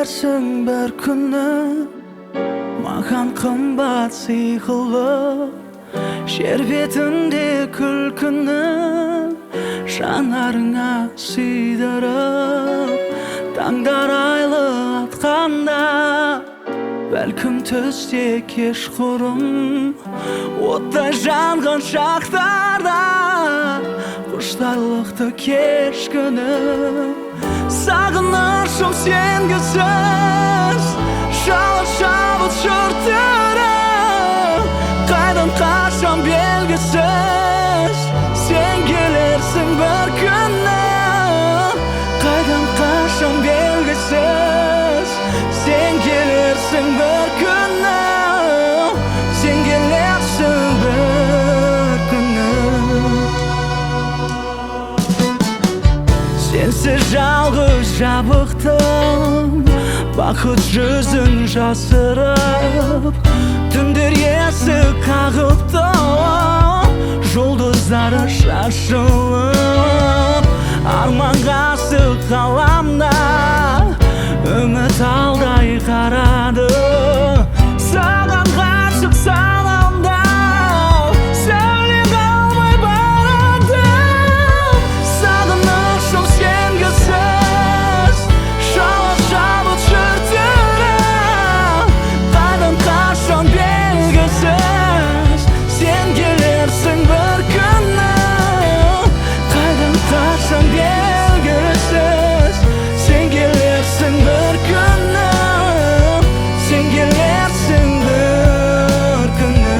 келерсің бір күні, маған қымбат сый қылып, жер бетінде күлкіні жанарыңа сүйдіріп, таңдар айлы атқанда, бәлкім түсте кешқұрым, оттай жанған шақтарда құштарлықты кешкіні. Сағынышым сенгісіз, шалы-шабыт жұрттырып, қайдан қашам белгісіз, сен келерсің бір күні. Қайдан қашам белгісіз, сен келерсің бір күні. Сен келерсің бір күні. Сенсіз жалғыз жабықтым, бақыт жүзін жасырып, түндер есік қағыпты, жұлдыздары шашылып, арманғасы қаламда үміт алдай қарады. Саған ғашық санамда сәуле қалмай барадым. Сағынышым сенгісіз, шалы-шабыт жұрттырып, қайдан қашан белгісіз, сен келерсің бір күні. Қайдан қашан белгісіз, сен келерсің бір күні. Сен келерсің бір күні.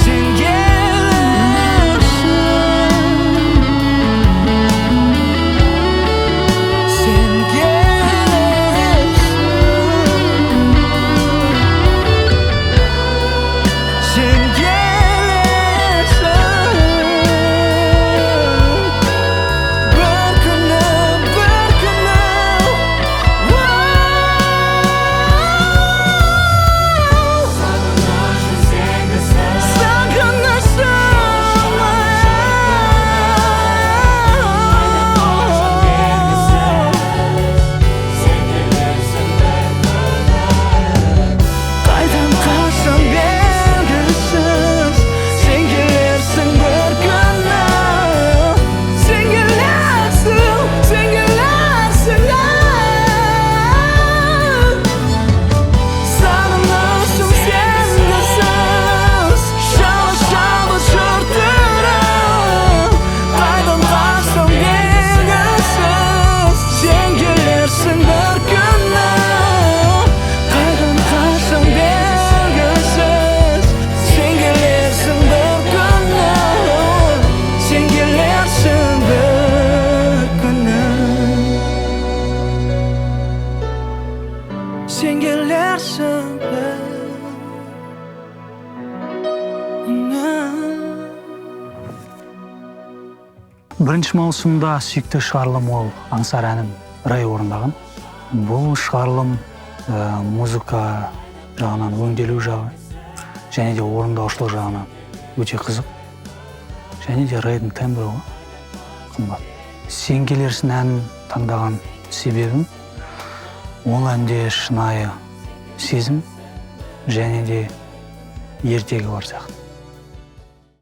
Сен келерсің. Сен келерсің. Сен келерсің. Бір күні, бір күні. Қайдан қашан белгісіз, сен келерсің бір күні. Сен келерсің, сен келерсің. Сағынышым сенгісіз, шалы-шабыт жұрттырып, қайдан қашан белгісіз, сен келерсің бір күні. Қайдан қашан белгісіз, сен келерсің бір күні. Сен келерсің бір күні. Сен келерсің бір күні. Бірінші маусымда сүйікті шығарылым ол аңсар әнім рай орындаған. Бұл шығарылым музыка жағынан, өңделу жағы, және де орындаушылық жағынан өте қызық. Және де райдың тембрі қымбат. Сен келерсің әнін таңдаған себебім, ол әнде шынайы сезім және де ертегі бар сияқты.